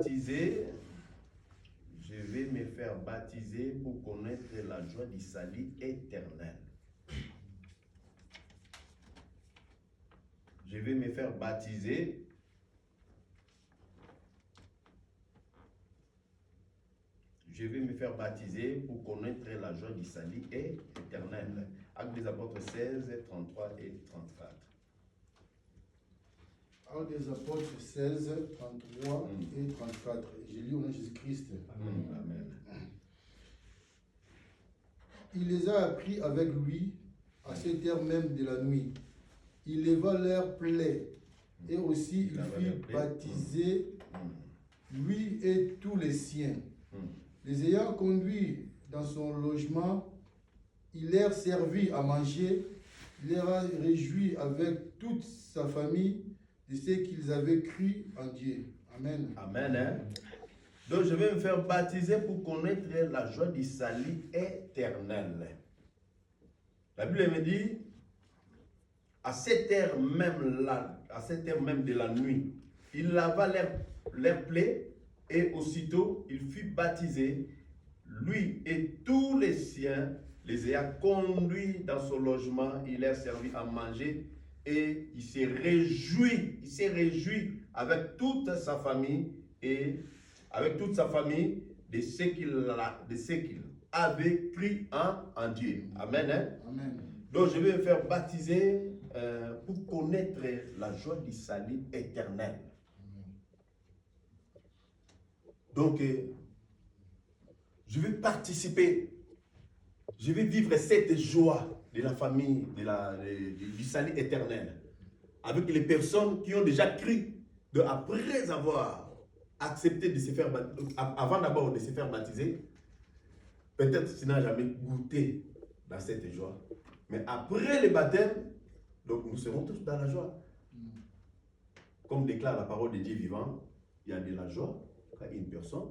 baptiser, je vais me faire baptiser pour connaître la joie du salut éternel. Je vais me faire baptiser. Je vais me faire baptiser pour connaître la joie du salut éternel. Actes des Apôtres 16, 33 et 34. Actes des Apôtres 16, 33 et 34. Je lis au nom de Jésus-Christ. Amen. Il les a appris avec lui à cette heure même de la nuit. Il leva leurs plaies et aussi il fit baptiser lui et tous les siens. Les ayant conduits dans son logement, il leur servit à manger, il leur a réjoui avec toute sa famille de ce qu'ils avaient cru en Dieu. Amen. Amen. Hein? Donc je vais me faire baptiser pour connaître la joie du salut éternel. La Bible me dit, à cette heure même là, à cette heure même de la nuit, il lava leurs plaies et aussitôt il fut baptisé, lui et tous les siens, les ayant conduits dans son logement, il leur servi à manger et il s'est réjoui avec toute sa famille et avec toute sa famille de ce qu'il avait cru en Dieu. Amen. Hein? Amen. Donc je vais me faire baptiser pour connaître la joie du salut éternel. Donc je vais participer, je vais vivre cette joie de la famille, du salut éternel, avec les personnes qui ont déjà cru, après avoir accepté de se faire baptiser, avant d'abord de se faire baptiser, peut-être tu n'as jamais goûté dans cette joie. Mais après le baptême, donc nous serons tous dans la joie. Comme déclare la parole de Dieu vivant, il y a de la joie quand une personne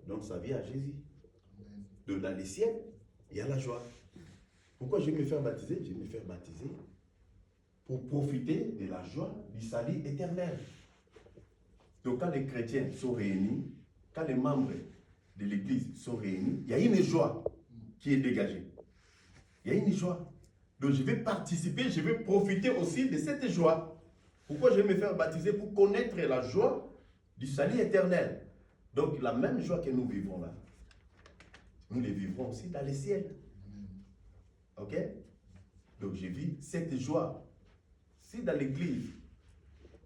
donne sa vie à Jésus. Dans les ciels, il y a la joie. Pourquoi je vais me faire baptiser? Je vais me faire baptiser pour profiter de la joie du salut éternel. Donc quand les chrétiens sont réunis, quand les membres de l'église sont réunis, il y a une joie qui est dégagée. Il y a une joie. Donc je vais participer, je vais profiter aussi de cette joie. Pourquoi je vais me faire baptiser? Pour connaître la joie du salut éternel. Donc la même joie que nous vivons là, nous les vivrons aussi dans les ciels. Ok? Donc je vis cette joie. Si dans l'église,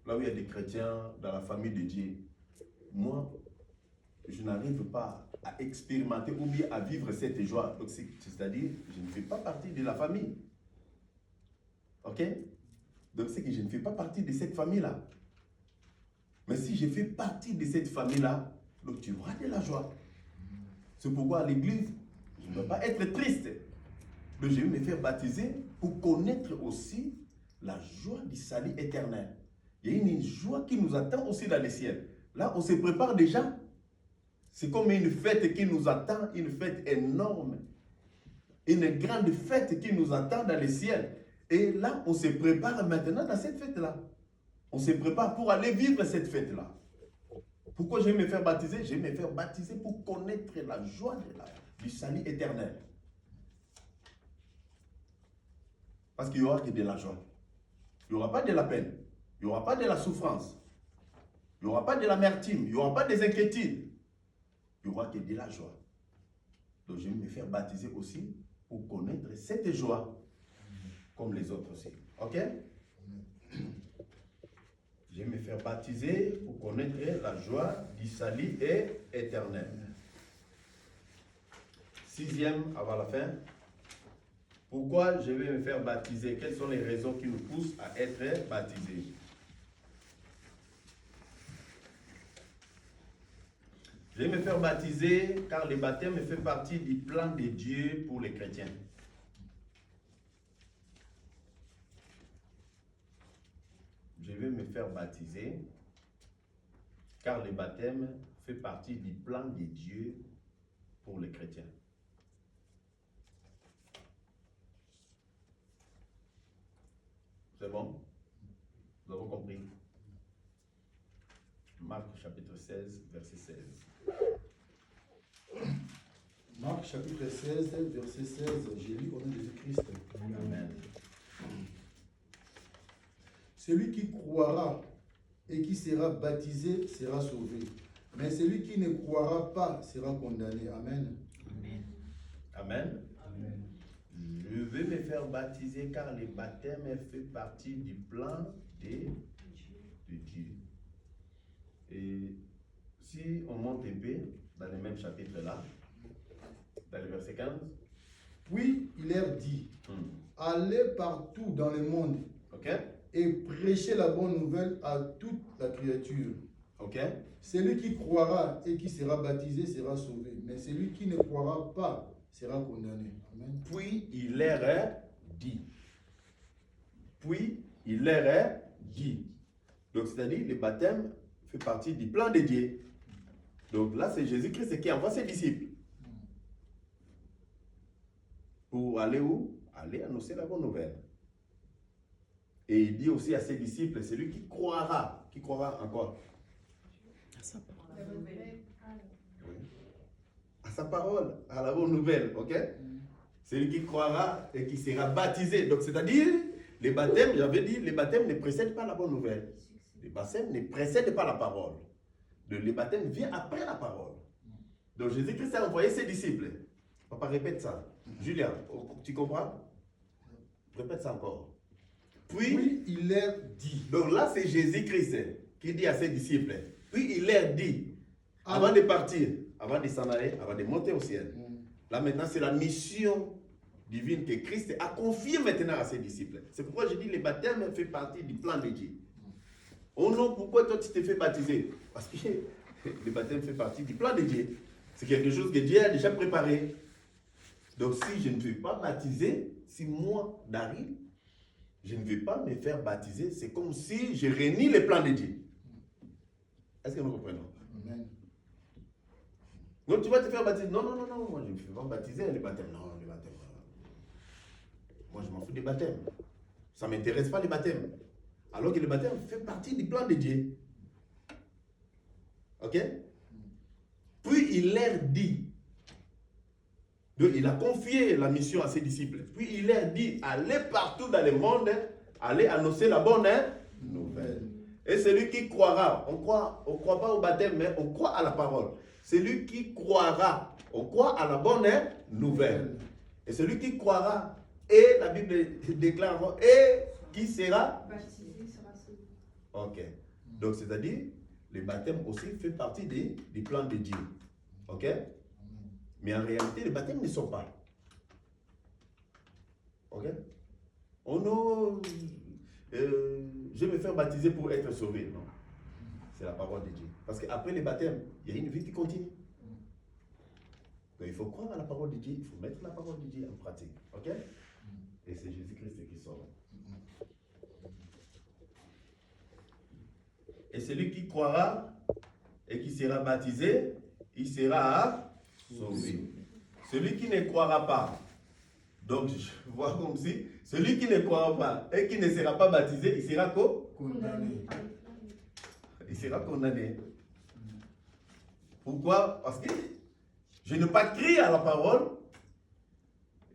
là où il y a des chrétiens, dans la famille de Dieu, moi, je n'arrive pas à expérimenter ou bien à vivre cette joie. Donc c'est-à-dire, je ne fais pas partie de la famille. Ok? Donc c'est que je ne fais pas partie de cette famille-là. Mais si je fais partie de cette famille-là, donc tu auras de la joie. C'est pourquoi à l'église, je ne dois pas être triste. Donc je vais me faire baptiser pour connaître aussi la joie du salut éternel. Il y a une joie qui nous attend aussi dans les ciels. Là, on se prépare déjà. C'est comme une fête qui nous attend, une fête énorme. Une grande fête qui nous attend dans les ciels. Et là, on se prépare maintenant dans cette fête-là. On se prépare pour aller vivre cette fête-là. Pourquoi je vais me faire baptiser? Je vais me faire baptiser pour connaître la joie du salut éternel. Parce qu'il n'y aura que de la joie. Il n'y aura pas de la peine. Il n'y aura pas de la souffrance. Il n'y aura pas de l'amertume. Il n'y aura pas des inquiétudes. Il n'y aura que de la joie. Donc je vais me faire baptiser aussi pour connaître cette joie. Comme les autres aussi. Ok? Je vais me faire baptiser pour connaître la joie du salut éternel. Sixième, avant la fin. Pourquoi je vais me faire baptiser? Quelles sont les raisons qui nous poussent à être baptisés? Je vais me faire baptiser car le baptême fait partie du plan de Dieu pour les chrétiens. Je vais me faire baptiser car le baptême fait partie du plan de Dieu pour les chrétiens. C'est bon? Vous avez compris? Marc chapitre 16, verset 16. Marc chapitre 16, verset 16, j'ai lu au nom de Jésus-Christ. Amen. Celui qui croira et qui sera baptisé sera sauvé. Mais celui qui ne croira pas sera condamné. Amen. Amen. Amen. Je vais me faire baptiser car le baptême fait partie du plan de Dieu. Et si on monte un peu dans le même chapitre là, dans le verset 15. Puis il leur dit, allez partout dans le monde Ok? et prêchez la bonne nouvelle à toute la créature. Ok? Celui qui croira et qui sera baptisé sera sauvé. Mais celui qui ne croira pas sera condamné. Amen. Puis il leur a dit. Puis il leur a dit. Donc c'est-à-dire le baptême fait partie du plan de Dieu. Donc là c'est Jésus-Christ qui envoie ses disciples. Pour aller où? Aller annoncer la bonne nouvelle. Et il dit aussi à ses disciples, celui qui croira en quoi? À sa parole. Oui. À sa parole, à la bonne nouvelle, ok? Celui qui croira et qui sera baptisé. Donc c'est-à-dire, les baptêmes, j'avais dit, les baptêmes ne précèdent pas la bonne nouvelle. Les baptêmes ne précèdent pas la parole. Le baptême vient après la parole. Donc Jésus-Christ a envoyé ses disciples. Papa, répète ça. Julien, tu comprends? Répète ça encore. Puis il leur dit. Donc là, c'est Jésus-Christ qui dit à ses disciples. Puis il leur dit, avant de partir, avant de s'en aller, avant de monter au ciel. Là maintenant, c'est la mission divine que Christ a confiée maintenant à ses disciples. C'est pourquoi je dis le baptême fait partie du plan de Dieu. Oh non, pourquoi toi tu t'es fait baptiser? Parce que le baptême fait partie du plan de Dieu. C'est quelque chose que Dieu a déjà préparé. Donc si je ne vais pas baptiser, si moi, Daryl, je ne vais pas me faire baptiser, c'est comme si je renie les plans de Dieu. Est-ce que nous comprenons? Amen. Donc tu vas te faire baptiser. Non, non, non, non, moi je ne me fais pas baptiser, le baptême. Non, le baptême. Moi je m'en fous des baptêmes. Ça ne m'intéresse pas les baptêmes. Alors que le baptême fait partie du plan de Dieu. Ok? Puis il leur dit. Donc il a confié la mission à ses disciples. Puis il leur dit, allez partout dans le monde, allez annoncer la bonne nouvelle. Et celui qui croira, on croit pas au baptême, mais on croit à la parole. Celui qui croira, on croit à la bonne nouvelle. Et celui qui croira, et la Bible déclare, et qui sera baptisé sera sauvé. Ok. Donc c'est-à-dire, le baptême aussi fait partie des plans de Dieu. Ok? Mais en réalité, les baptêmes ne sont pas. Ok? Oh non, je vais me faire baptiser pour être sauvé. Non. C'est la parole de Dieu. Parce qu'après le baptême, il y a une vie qui continue. Donc il faut croire à la parole de Dieu, il faut mettre la parole de Dieu en pratique. Ok? Et c'est Jésus-Christ qui sauve. Et celui qui croira et qui sera baptisé, il sera sauvé. Celui qui ne croira pas, donc je vois comme si, celui qui ne croira pas et qui ne sera pas baptisé, il sera Condamné. Il sera condamné. Pourquoi? Parce que je n'ai pas crié à la parole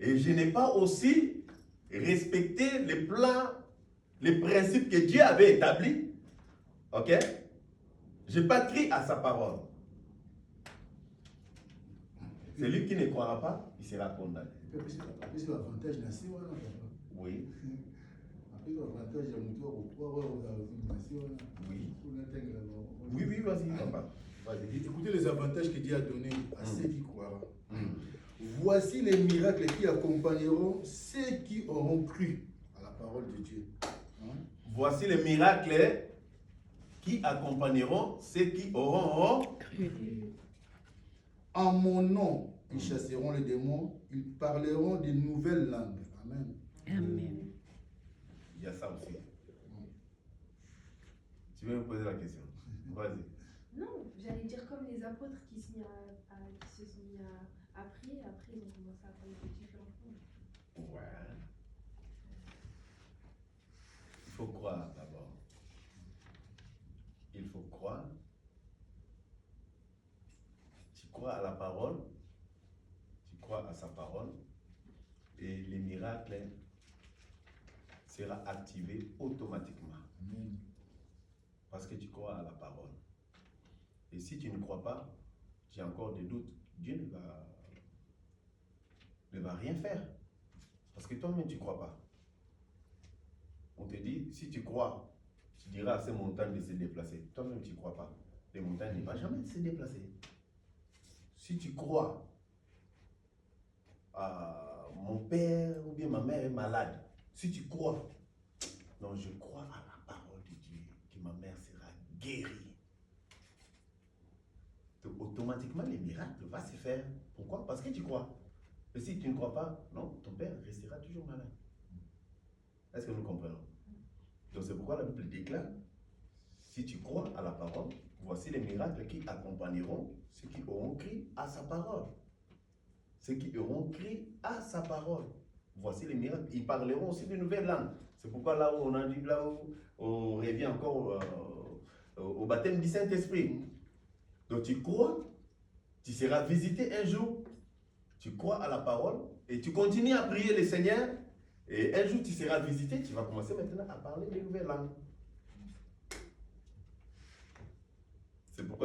et je n'ai pas aussi respecté les plans, les principes que Dieu avait établis. Ok? Je n'ai pas crié à sa parole. Celui qui ne croira pas, il sera condamné. Après, c'est l'avantage de la COA. Oui. Après, l'avantage de la Oui. Oui, oui, vas-y, papa. Vas-y. Écoutez les avantages que Dieu a donnés à ceux qui croiront. Voici les miracles qui accompagneront ceux qui auront cru à la parole de Dieu. Voici les miracles qui accompagneront ceux qui auront cru. En mon nom, ils chasseront les démons, ils parleront de nouvelles langues. Amen. Amen. Il y a ça aussi. Tu veux me poser la question? Vas-y. Non, j'allais dire comme les apôtres qui se sont mis à prier, après ils ont commencé à parler de différentes langues. Ouais. Il faut croire d'abord. Il faut croire crois à la parole, tu crois à sa parole, et les miracles seront activés automatiquement. Amen. Parce que tu crois à la parole. Et si tu ne crois pas, j'ai encore des doutes. Dieu ne va rien faire. Parce que toi-même, tu ne crois pas. On te dit, si tu crois, tu diras à ces montagnes de se déplacer. Toi-même, tu ne crois pas. Les montagnes ne vont jamais se déplacer. Si tu crois, mon père ou bien ma mère est malade, si tu crois, non, je crois à la parole de Dieu, que ma mère sera guérie. Donc, automatiquement, les miracles vont se faire. Pourquoi? Parce que tu crois. Et si tu ne crois pas, non, ton père restera toujours malade. Est-ce que nous comprenons? Donc c'est pourquoi la Bible déclare, si tu crois à la parole, voici les miracles qui accompagneront ceux qui auront cru à sa parole. Ceux qui auront cru à sa parole. Voici les miracles. Ils parleront aussi de nouvelles langues. C'est pourquoi là où on a dit, là où on revient encore au baptême du Saint-Esprit. Donc tu crois, tu seras visité un jour, tu crois à la parole et tu continues à prier le Seigneur. Et un jour tu seras visité, tu vas commencer maintenant à parler de nouvelles langues. C'est pourquoi